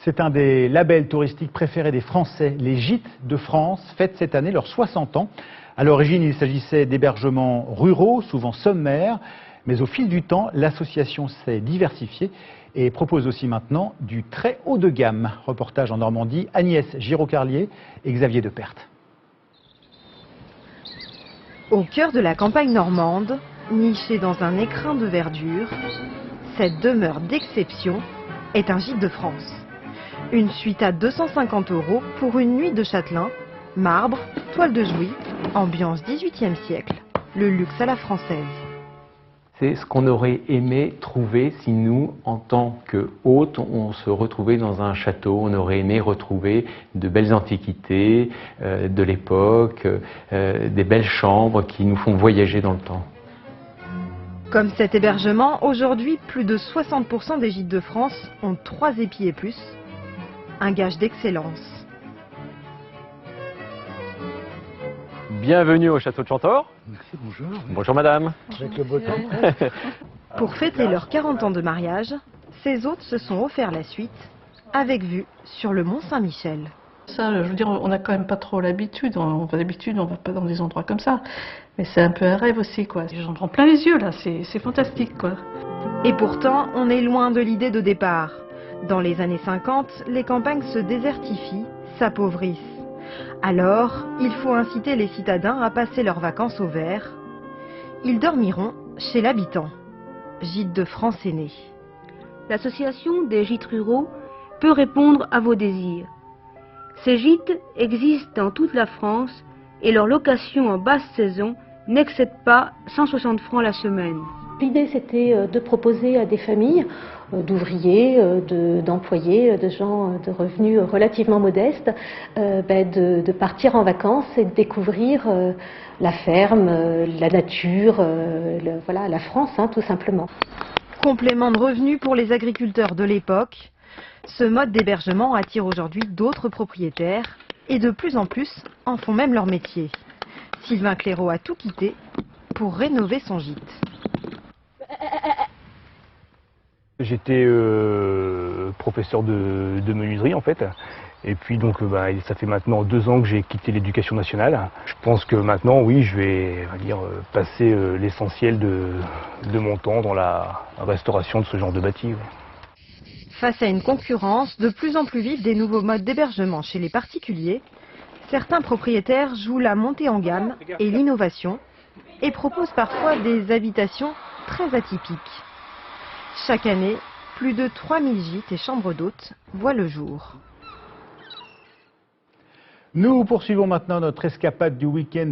C'est un des labels touristiques préférés des Français. Les Gîtes de France fêtent cette année leurs 60 ans. À l'origine, il s'agissait d'hébergements ruraux, souvent sommaires. Mais au fil du temps, l'association s'est diversifiée et propose aussi maintenant du très haut de gamme. Reportage en Normandie, Agnès Giraud-Carlier et Xavier Deperthe. Au cœur de la campagne normande, nichée dans un écrin de verdure, cette demeure d'exception est un gîte de France. Une suite à 250 € pour une nuit de châtelain, marbre, toile de Jouy, ambiance 18e siècle, le luxe à la française. C'est ce qu'on aurait aimé trouver si nous, en tant qu'hôtes, on se retrouvait dans un château. On aurait aimé retrouver de belles antiquités de l'époque, des belles chambres qui nous font voyager dans le temps. Comme cet hébergement, aujourd'hui, plus de 60% des gîtes de France ont 3 épis et plus, un gage d'excellence. Bienvenue au château de Chantor. Merci, bonjour. Bonjour madame. Avec le beau temps. Pour fêter leurs 40 ans de mariage, ces hôtes se sont offert la suite, avec vue sur le Mont Saint-Michel. Ça, je veux dire, on n'a quand même pas trop l'habitude. D'habitude, on va pas dans des endroits comme ça. Mais c'est un peu un rêve aussi, quoi. J'en prends plein les yeux, là. C'est fantastique, quoi. Et pourtant, on est loin de l'idée de départ. Dans les années 50, les campagnes se désertifient, s'appauvrissent. Alors, il faut inciter les citadins à passer leurs vacances au vert. Ils dormiront chez l'habitant. Gîte de France est né. L'association des gîtes ruraux peut répondre à vos désirs. Ces gîtes existent dans toute la France et leur location en basse saison n'excède pas 160 francs la semaine. L'idée, c'était de proposer à des familles, d'ouvriers, d'employés, de gens de revenus relativement modestes, de partir en vacances et de découvrir la ferme, la nature, la France, tout simplement. Complément de revenus pour les agriculteurs de l'époque, ce mode d'hébergement attire aujourd'hui d'autres propriétaires et de plus en plus en font même leur métier. Sylvain Clairaut a tout quitté pour rénover son gîte. J'étais professeur de menuiserie en fait, et puis donc ça fait maintenant 2 ans que j'ai quitté l'éducation nationale. Je pense que maintenant, oui, je vais passer l'essentiel de mon temps dans la restauration de ce genre de bâti. Face à une concurrence de plus en plus vive des nouveaux modes d'hébergement chez les particuliers, certains propriétaires jouent la montée en gamme et l'innovation et proposent parfois des habitations très atypiques. Chaque année, plus de 3000 gîtes et chambres d'hôtes voient le jour. Nous poursuivons maintenant notre escapade du week-end.